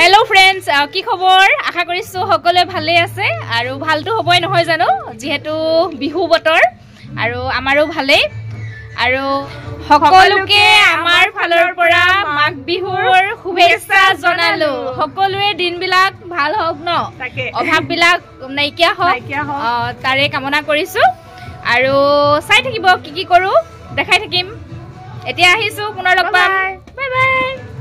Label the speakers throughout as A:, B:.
A: hello friends की खबर आशा करिছো সকলে ভালে আছে আৰু ভালটো হবই নহয় জানো যেহেতু বিহু বতৰ আৰু আমাৰো ভালে আৰু সকলোকে আমাৰ ফালৰ পৰা মাঘ বিহুৰ শুভেচ্ছা জনালো সকলোৰে দিনবিলাক ভাল হওক ন অভাৱবিলাক নাইকিয়া হওক তাৰে কামনা কৰিছো আৰু চাই থাকিব কি কৰো দেখাই থাকিম এতিয়া আহিছো পুনৰ লগ পাম বাই বাই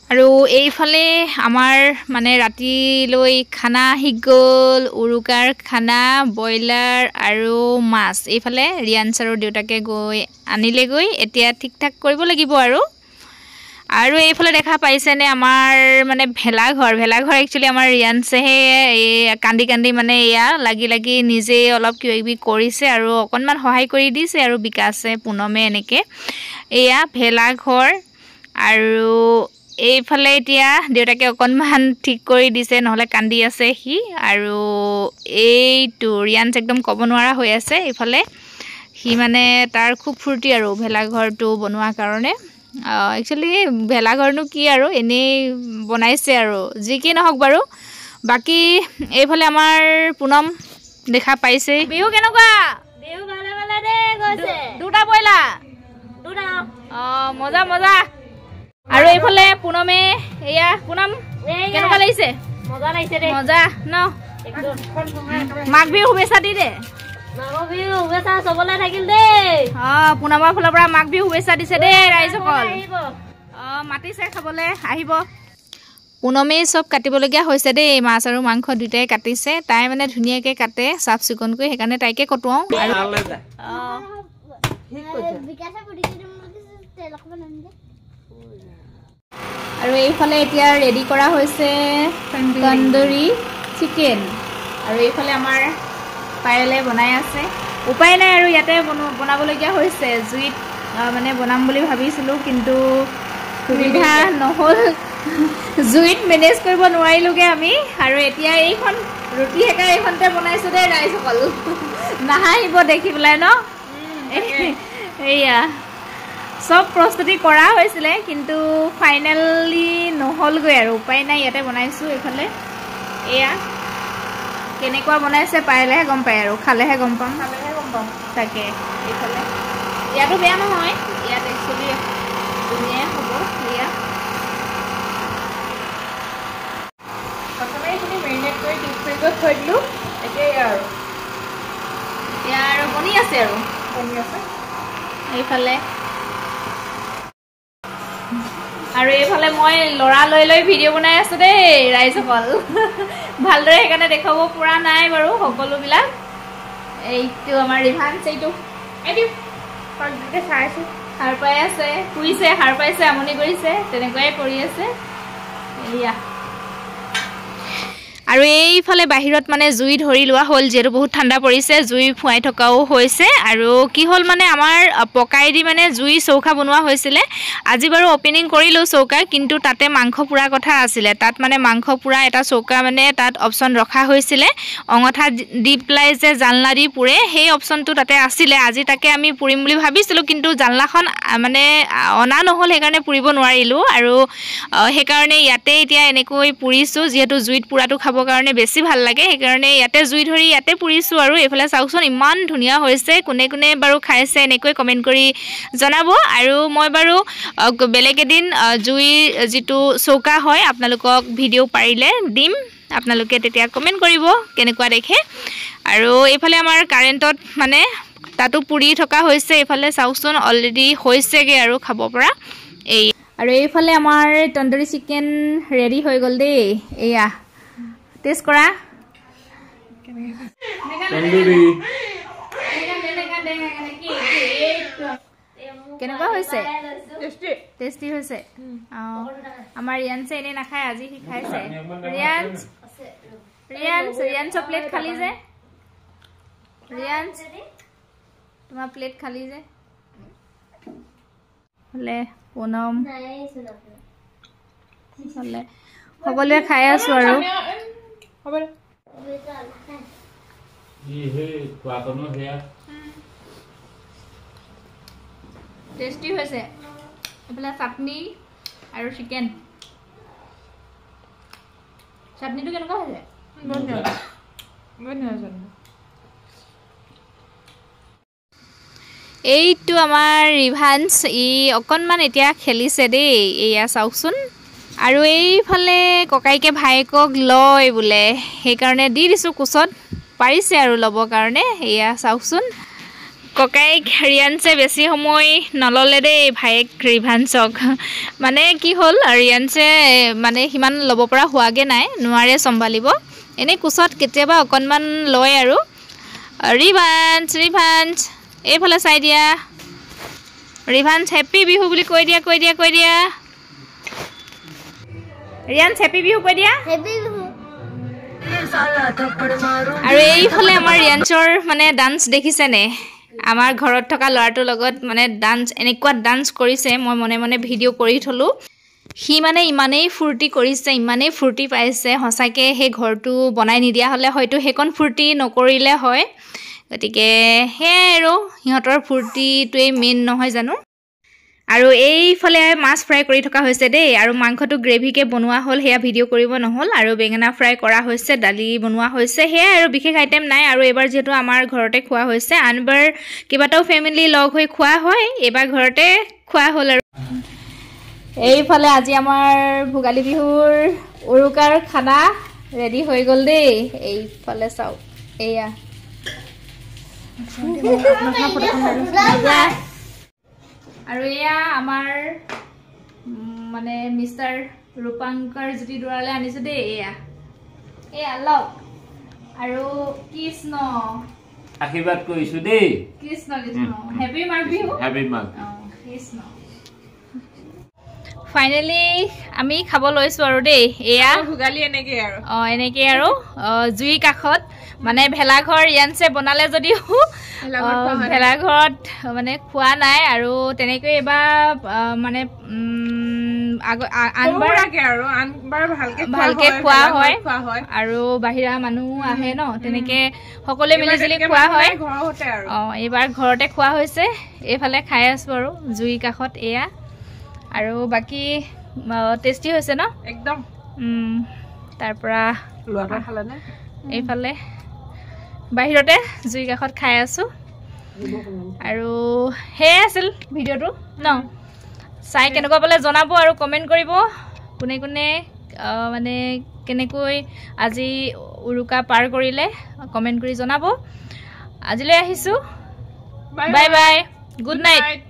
A: আৰু এইফালে আমাৰ মানে ৰাতিলৈ খানা হিগল উৰুকাৰ খানা বয়লাৰ আৰু মাছ এইফালে ৰিয়ানছাৰৰ দেউতাকে গৈ আনিলে গৈ এতিয়া ঠিক ঠাক কৰিব লাগিব আৰু এইফালে দেখা পাইছেনে আমাৰ মানে ভেলাঘৰ একচুয়ালি আমাৰ ৰিয়ানছেহে এই কান্দি মানে এয়া লাগি নিজে অলপ কিবি কৰিছে আৰু অকনমান সহায় কৰি দিছে আৰু বিকাশে পুনমে এনেকে এয়া ভেলাঘৰ আৰু এইফালে এতিয়া দেউতাকে অকনমান ঠিক কৰি দিছে নহলে কান্দি আছে হি আৰু এইটো ৰিয়ানছ একদম কব নোৱাৰা হৈ আছে এইফালে হি মানে তাৰ খুব ফুৰ্তি আৰু ভেলাঘৰটো বনোৱাৰ কাৰণে একচুয়ালি ভেলাঘৰনো কি আৰু এনে বনাইছে আৰু যি কি নহওক বাৰু বাকি এইফালে আমাৰ পুনম দেখা পাইছে বিহু কেনেকুৱা
B: বিহু ভালে দে গৈছে
A: দুটা বইলা
B: দুটা
A: মজা আৰু এইফালে পুনমে এয়া পুনম কেনেকুৱা লাগিছে
B: মজা লাগিছে দে
A: মজা ন
B: একদম
A: মাঘ বিহু শুভেচ্ছা দি দে
B: মাঘ বিহু শুভেচ্ছা চবলে থাকিল দে
A: পুনমৰ ফালৰ পৰা মাঘ বিহু শুভেচ্ছা দিছে দে ৰাইজসকল মাতিছে খাবলৈ আহিব পুনমে চব কাটিবলগীয়া হৈছে দেই মাছ আৰু মাংস দুটাই কাটিছে তাই মানে ধুনীয়াকৈ কাটে চাফ চিকুণকৈ সেইকাৰণে তাইকে কটোৱাওঁ আৰু এইফালে এতিয়া ৰেডি কৰা হৈছে তন্দুৰী চিকেন আৰু এইফালে আমাৰ পায়েলে বনাই আছে উপায় নাই আৰু ইয়াতে বনাবলগীয়া হৈছে জুইত মানে বনাম বুলি ভাবিছিলোঁ কিন্তু সুবিধা নহ'ল জুইত মেনেজ কৰিব নোৱাৰিলোগে আমি আৰু এতিয়া এইখন ৰুটি হেকা এইখনতে বনাইছোঁ দেই ৰাইজসকল নাহাহিব দেখি পেলাই ন এয়া সব প্ৰস্তুতি কৰা হৈছিলে কিন্তু ফাইনালি নহলগৈ আৰু উপায় নাই ইয়াতে বনাইছো এইফালে এয়া কেনেকুৱা বনাইছে পাইলেহে গম পায় আৰু খালেহে গম পাম তাকে এইফালে ইয়াতো বেয়া নহয় ইয়াত একচুৱেলি ধুনীয়াই হ'ব এয়া প্ৰথমে এইখিনি মেৰিনেট কৰি ডিপ ফ্ৰিজত থৈ দিলোঁ এতিয়া আৰু বনি আছে এইফালে আৰু এইফালে মই লৰা লৈ ভিডিঅ' বনাই আছো দেই ৰাইজসকল ভালদৰে সেইকাৰণে দেখাব পৰা নাই বাৰু সকলোবিলাক এইটো আমাৰ ৰিভান্স এইটো সাৰ পাই আছে শুইছে সাৰ পাইছে আমনি কৰিছে তেনেকুৱাই কৰি আছে এয়া আৰু এইফালে বাহিৰত মানে জুই ধৰি লোৱা হ'ল যেটো বহুত ঠাণ্ডা পৰিছে জুই ফুৱাই থকাও হৈছে আৰু কি হ'ল মানে আমাৰ পকাই দি মানে জুই চৌকা বনোৱা হৈছিলে আজি বাৰু ওপেনিং কৰিলো চৌকা কিন্তু তাতে মাংস পুৰা কথা আছিলে তাত মানে মাংস পুৰা এটা চৌকা মানে তাত অপচন ৰখা হৈছিলে অঙঠা দি প্লাই যে জানলা দি পুৰে সেই অপচনটো তাতে আছিলে আজি তাকে আমি পুৰিম বুলি ভাবিছিলো কিন্তু জানলাখন মানে অনা নহল সেইকাৰণে পুৰিব নোৱাৰিলো আৰু সেইকাৰণে ইয়াতে এতিয়া এনেকৈ পুৰিছো যেহেতু জুইত পুৰাটো খাব কাৰণে বেছি ভাল লাগে সেইকাৰণে ইয়াতে জুই ধৰি ইয়াতে পুৰিছো আৰু এইফালে চাওকচোন ইমান ধুনীয়া হৈছে কোনে বাৰু খাইছে এনেকৈ কমেন্ট কৰি জনাব আৰু মই বাৰু বেলেগ এদিন জুই যেটো চৌকা হয় আপোনালোকক ভিডিঅ' পাৰিলে দিম আপোনালোকে তেতিয়া কমেন্ট কৰিব কেনেকুৱা দেখে আৰু এইফালে আমাৰ কাৰেণ্টত মানে তাতো পুৰি থকা হৈছে এইফালে চাওকচোন অলৰেডি হৈছেগে আৰু খাব পৰা এই আৰু এইফালে আমাৰ তন্দুৰী চিকেন ৰেডি হৈ গ'ল দেই এয়া টেষ্ট কৰা তন্দুৰী কেনেকুৱা হৈছে টেষ্টি হৈছে আমাৰ ৰিয়ানছে এনে নাখায় আজি সি খাইছে ৰিয়ানছ প্লেট খালি যে ৰিয়ানছ তোমাৰ প্লেট খালি যে হলে পুনম হলে সকলোৱে খাই আছো আৰু টেষ্টি হৈছে এইফালে চাটনি আৰু চিকেন চাটনিটো কেনেকুৱা হৈছে এইটো আমাৰ ৰিভান্স ই অকণমান এতিয়া খেলিছে দেই এয়া চাওকচোন আৰু এইফালে ককাইকে ভাইকক লয় বোলে সেইকাৰণে দি দিছোঁ কোচত পাৰিছে আৰু ল'বৰ কাৰণে এয়া চাওকচোন ককাইক ৰিয়ানছে বেছি সময় নল'লে দেই ভাইক ৰিভান্সক মানে কি হ'ল ৰিয়ানছে মানে সিমান ল'ব পৰা হোৱাগৈ নাই নোৱাৰে চম্ভালিব এনেই কোচত কেতিয়াবা অকণমান লয় আৰু ৰিভান্স এইফালে চাই দিয়া ৰিভান্স হেপী বিহু বুলি কৈ দিয়া ৰিয়ানছ হেপী বিহু কৈ দিয়া আৰু এইফালে আমাৰ ৰিয়ানছৰ মানে ডান্স দেখিছেনে আমাৰ ঘৰত থকা ল'ৰাটোৰ লগত মানে ডান্স এনেকুৱা ডান্স কৰিছে মই মনে মনে ভিডিঅ' কৰি থলোঁ সি মানে ইমানেই ফূৰ্তি কৰিছে ইমানেই ফূৰ্তি পাইছে সঁচাকৈ সেই ঘৰটো বনাই নিদিয়া হ'লে হয়তো সেইকণ ফূৰ্তি নকৰিলে হয় গতিকে সেয়াই আৰু সিহঁতৰ ফূৰ্তিটোৱেই মেইন নহয় জানো আৰু এইফালে মাছ ফ্ৰাই কৰি থকা হৈছে দেই আৰু মাংসটো গ্ৰেভিকৈ বনোৱা হ'ল সেয়া ভিডিঅ' কৰিব নহ'ল আৰু বেঙেনা ফ্ৰাই কৰা হৈছে দালি বনোৱা হৈছে সেয়াই আৰু বিশেষ আইটেম নাই আৰু এইবাৰ যিহেতু আমাৰ ঘৰতে খোৱা হৈছে আনবাৰ কেইবাটাও ফেমিলি লগ হৈ খোৱা হয় এইবাৰ ঘৰতে খোৱা হ'ল আৰু এইফালে আজি আমাৰ ভোগালী বিহুৰ উৰুকাৰ খানা ৰেডি হৈ গ'ল দেই এইফালে চাওক এয়া আৰু এয়া আমাৰ মানে মিষ্টাৰ ৰূপাংকৰ জ্যোতি দুৱাৰলৈ আনিছোঁ দেই এয়া লওক আৰু কৃষ্ণ
C: আশীৰ্বাদ কৰিছোঁ দেই
A: কৃষ্ণ হেপী মাঘ বিহু
C: হেপী মাঘ
A: কৃষ্ণ ফাইনেলি আমি খাব লৈছোঁ আৰু দেই এয়া
D: ভোগালী এনেকৈ আৰু
A: এনেকৈ আৰু জুইৰ কাষত মানে ভেলাঘৰ ৰিয়ানছে বনালে যদিও ভেলাঘৰত মানে খোৱা নাই আৰু তেনেকৈ এবাৰ মানে আনবাৰ ভালকৈ খোৱা হয় আৰু বাহিৰা মানুহ আহে ন তেনেকৈ সকলোৱে মিলিজুলি খোৱা হয় এইবাৰ ঘৰতে খোৱা হৈছে এইফালে খাই আছোঁ আৰু জুইৰ কাষত এয়া আৰু বাকী টেষ্টি হৈছে ন
D: একদম
A: তাৰপৰা এইফালে বাহিৰতে জুইৰ কাষত খাই আছোঁ আৰু সেয়াই আছিল ভিডিঅ'টো ন চাই কেনেকুৱা পালে জনাব আৰু কমেণ্ট কৰিব কোনে কোনে মানে কেনেকৈ আজি উৰুকা পাৰ কৰিলে কমেণ্ট কৰি জনাব আজিলৈ আহিছোঁ বাই বাই গুড নাইট